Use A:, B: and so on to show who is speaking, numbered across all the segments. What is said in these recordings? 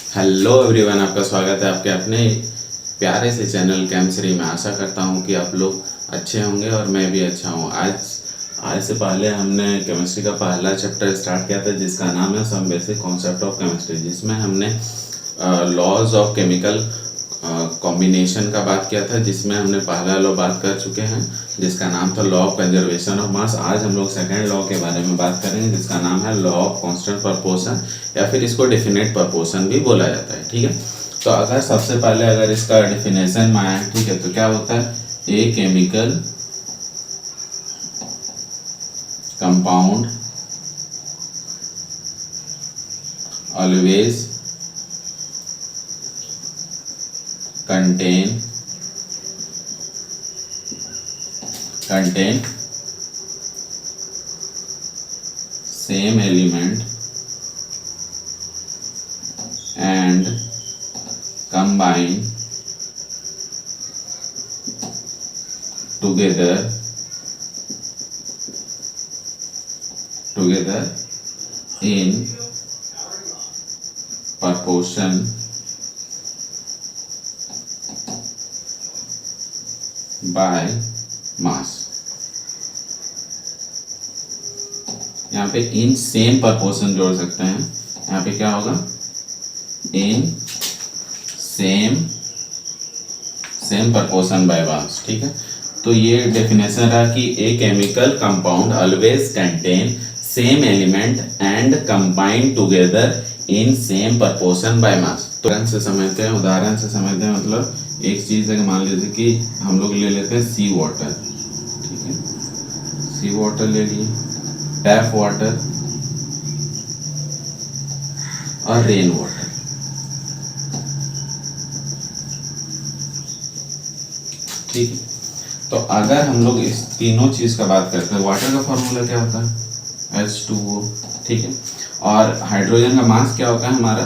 A: Hello everyone, आपका स्वागत है आपके अपने प्यारे से चैनल केमिस्ट्री में। आशा करता हूँ कि आप लोग अच्छे होंगे और मैं भी अच्छा हूँ। आज से पहले हमने केमिस्ट्री का पहला चैप्टर स्टार्ट किया था जिसका नाम है some basic concept of chemistry, जिसमें हमने लॉज ऑफ केमिकल कॉम्बिनेशन का बात किया था, जिसमें हमने पहला लॉ बात कर चुके हैं जिसका नाम था लॉ ऑफ कंजर्वेशन ऑफ मास। आज हम लोग सेकेंड लॉ के बारे में बात करेंगे जिसका नाम है लॉ ऑफ कांस्टेंट प्रोपोर्शन, या फिर इसको डेफिनेट प्रोपोर्शन भी बोला जाता है। ठीक है, तो अगर सबसे पहले अगर इसका डेफिनेशन में आए, ठीक है, तो क्या होता है, a chemical compound always contain same element and combine together in proportion by mass। यहाँ पे इन सेम प्रपोर्शन जोड़ सकते हैं। यहाँ पे क्या होगा, in same proportion by mass. ठीक है, तो ये डेफिनेशन रहा कि a chemical compound always contain same element and combine together in same proportion by mass. तो उदाहरण से समझते हैं, मतलब एक चीज है, मान लीजिए कि हम लोग ले लेते हैं सी वाटर। ठीक है, सी वाटर ले लिए, टैप वाटर और रेन वाटर। ठीक है, तो अगर हम लोग इस तीनों चीज का बात करते हैं, वाटर का फॉर्मूला क्या होता है, H2O। ठीक है, और हाइड्रोजन का मास क्या होता है हमारा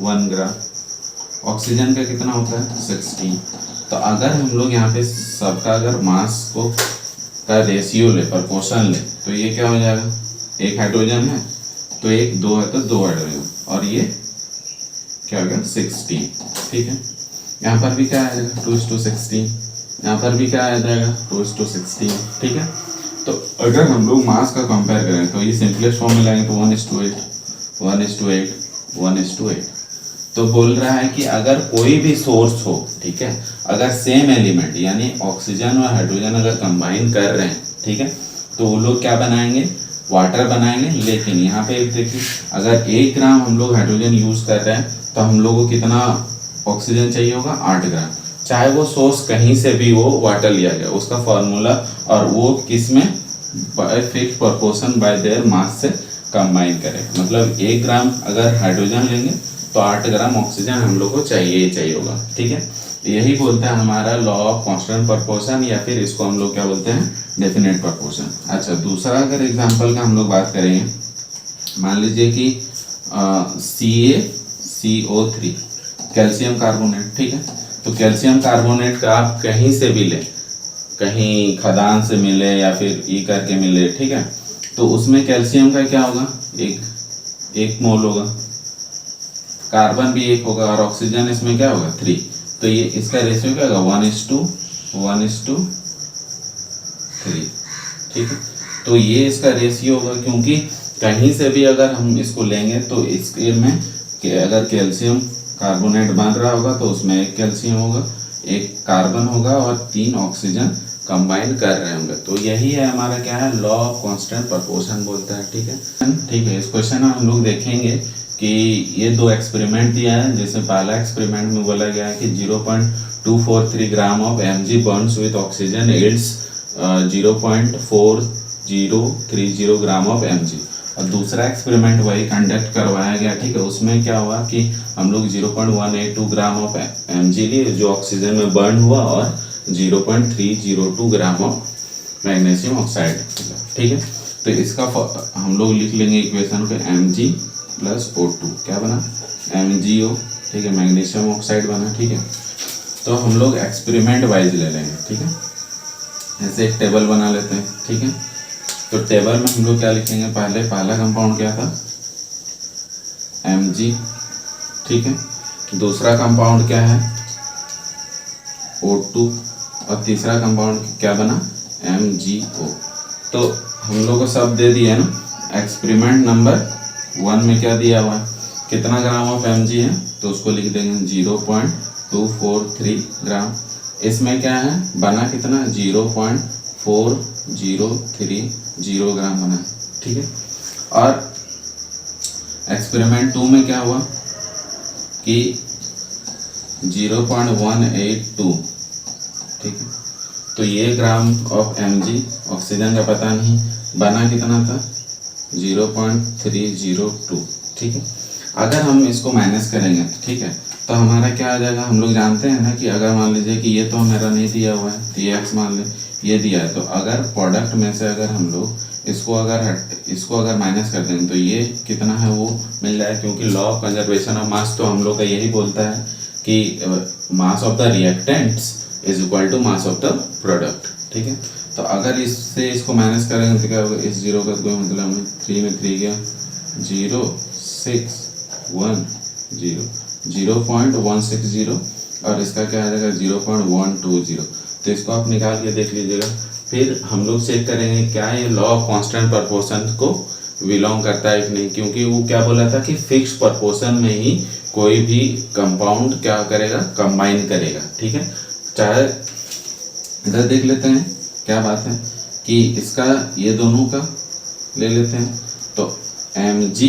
A: 1 ग्राम, ऑक्सीजन का कितना होता है 16। तो अगर हम लोग यहाँ पे सबका अगर मास को का रेशियो ले, प्रोपोर्शन ले, तो ये क्या हो जाएगा, एक हाइड्रोजन है तो एक, दो है तो 2 हाइड्रोजन, और ये क्या हो गया 16। ठीक है, यहाँ पर भी क्या आ जाएगा 2:16, यहाँ पर भी क्या आ जाएगा 2:16। ठीक है, तो अगर हम लोग मास का कंपेयर करें तो ये सिंपलेस्ट फॉर्म में लाएंगे तो 1:8 तो बोल रहा है कि अगर कोई भी सोर्स हो, ठीक है, अगर सेम एलिमेंट यानी ऑक्सीजन और हाइड्रोजन अगर कंबाइन कर रहे हैं, ठीक है, तो वो लोग क्या बनाएंगे, वाटर बनाएंगे। लेकिन यहाँ पे देखिए, अगर 1 ग्राम हम लोग हाइड्रोजन यूज कर रहे हैं तो हम लोग को कितना ऑक्सीजन चाहिए होगा 8 ग्राम, चाहे वो सोर्स कहीं से भी वो वाटर लिया गया, उसका फॉर्मूला, और वो किस में, by fix proportion bye their mass से कंबाइन करेगा। मतलब 1 ग्राम अगर हाइड्रोजन लेंगे तो 8 ग्राम ऑक्सीजन हम लोग को चाहिए होगा। ठीक है, यही बोलता है हमारा लॉ ऑफ कांस्टेंट प्रोपोर्शन, या फिर इसको हम लोग क्या बोलते हैं, डेफिनेट प्रोपोर्शन। अच्छा, दूसरा अगर एग्जांपल का हम लोग बात करेंगे, मान लीजिए कि CaCO3 कैल्शियम कार्बोनेट। ठीक है, तो कैल्शियम कार्बोनेट का आप कहीं से भी लें, कहीं खदान से मिले या फिर ई करके मिले, ठीक है, तो उसमें कैल्शियम का क्या होगा, एक मोल होगा, कार्बन भी 1 होगा, और ऑक्सीजन इसमें क्या होगा 3। तो ये इसका रेशियो क्या होगा 1:3। ठीक है, तो ये इसका रेशियो होगा, क्योंकि कहीं से भी अगर हम इसको लेंगे तो इसके में अगर कैल्शियम कार्बोनेट बन रहा होगा तो उसमें 1 कैल्शियम होगा, 1 कार्बन होगा और 3 ऑक्सीजन कंबाइन कर रहे होंगे। तो यही है हमारा क्या है, लॉ ऑफ कांस्टेंट प्रोपोर्शन बोलता है। ठीक है, इस क्वेश्चन में हम लोग देखेंगे कि ये 2 एक्सपेरिमेंट दिया है, जिसमें पहला एक्सपेरिमेंट में बोला गया है कि 0.243 gram of Mg bonds with oxygen yields 0.4030 gram of Mg, और दूसरा एक्सपेरिमेंट वही कंडक्ट करवाया गया। ठीक है, उसमें क्या हुआ कि हम लोग 0.182 ग्राम ऑफ Mg लिए जो ऑक्सीजन में बर्न हुआ, और 0.302 ग्राम ऑफ मैग्नीशियम ऑक्साइड। ठीक है, तो इसका हम लोग लिख लेंगे इक्वेशन को, Mg प्लस O2 क्या बना, MgO। ठीक है, मैग्नीशियम ऑक्साइड बना। ठीक है, तो हम लोग एक्सपेरिमेंट वाइज ले लेंगे। ठीक है, ऐसे एक टेबल बना लेते हैं। ठीक है, तो टेबल में हम लोग क्या लिखेंगे, पहला कंपाउंड क्या था Mg। ठीक है। दूसरा कंपाउंड क्या है, O2, और तीसरा कंपाउंड क्या बना, MgO। तो हम लोग को सब दे दिया ना। एक्सपेरिमेंट नंबर 1 में क्या दिया हुआ है, कितना ग्राम ऑफ Mg है, तो उसको लिख देंगे 0.243 ग्राम। इसमें क्या है, बना कितना, 0.4030 ग्राम बना, ठीक है। और एक्सपेरिमेंट 2 में क्या हुआ कि 0.182, ठीक है। तो ये ग्राम ऑफ Mg, ऑक्सीजन का पता नहीं, बना कितना था, 0.302, ठीक है। अगर हम इसको माइनस करेंगे, ठीक है, तो हमारा क्या आ जाएगा, हम लोग जानते हैं ना कि अगर मान लीजिए कि ये तो मेरा नहीं दिया हुआ है, तो ये x मान ले, ये दिया है, तो अगर प्रोडक्ट में से अगर हम लोग इसको अगर माइनस कर देंगे तो ये कितना है वो मिल जाए, क्योंकि law of conservation of mass तो हम लोग का यही बोलता है कि mass of the reactants is equal to mass of the product, ठीक है। तो अगर इससे इसको माइनस करेंगे तो क्या होगा, इस जीरो का कोई मतलब नहीं, 3 में 3 गया, 0.160 और इसका क्या आ जाएगा 0.120। तो इसको आप निकाल के देख लीजिएगा। फिर हम लोग चेक करेंगे क्या ये लॉ ऑफ कांस्टेंट प्रोपोर्शन को बिलोंग करता है कि नहीं, क्योंकि वो क्या बोला था कि फिक्स प्रोपोर्शन में ही कोई भी कंपाउंड क्या करेगा, कंबाइन करेगा, ठीक है। चाहे इधर देख लेते हैं क्या बात है कि इसका ये दोनों का ले लेते हैं, तो Mg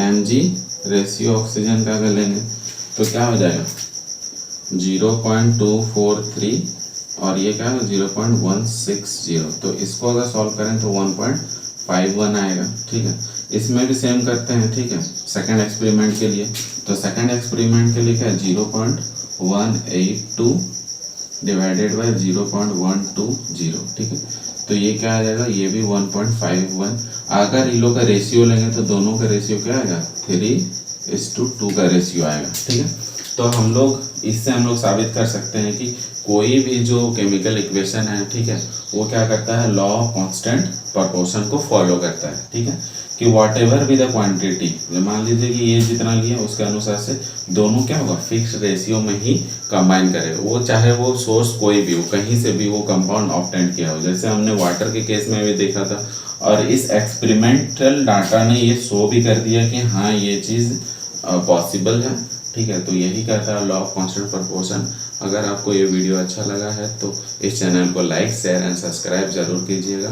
A: Mg रेशियो ऑक्सीजन का अगर लेंगे तो क्या हो जाएगा 0.243 और ये क्या है 0.160। तो इसको अगर सॉल्व करें तो 1.51 आएगा, ठीक है। इसमें भी सेम करते हैं, ठीक है, सेकंड एक्सपेरिमेंट के लिए। तो सेकंड एक्सपेरिमेंट के लिए क्या है 0.182 डिवाइडेड बाय 0.120, ठीक है। तो ये क्या आ जाएगा, ये भी 1.51। अगर इन लोग का रेशियो लेंगे तो दोनों का रेशियो क्या आएगा 3:2 का रेशियो आएगा, ठीक है। तो हम लोग इससे हम लोग साबित कर सकते हैं कि कोई भी जो केमिकल इक्वेशन है, ठीक है, वो क्या करता है, लॉ ऑफ कांस्टेंट प्रोपोर्शन को फॉलो करता है, ठीक है। कि वॉट एवर भी द क्वान्टिटी, मान लीजिए कि ये जितना लिया उसके अनुसार से दोनों क्या होगा, फिक्स रेशियो में ही कंबाइन करेगा, वो चाहे वो सोर्स कोई भी हो, कहीं से भी वो कंपाउंड ऑब्टेन किया हो, जैसे हमने वाटर के केस में भी देखा था। और इस एक्सपेरिमेंटल डाटा ने ये शो भी कर दिया कि हाँ ये चीज़ पॉसिबल है, ठीक है। तो यही कहता है लॉ ऑफ कांस्टेंट प्रोपोर्शन। अगर आपको ये वीडियो अच्छा लगा है तो इस चैनल को लाइक, शेयर एंड सब्सक्राइब जरूर कीजिएगा।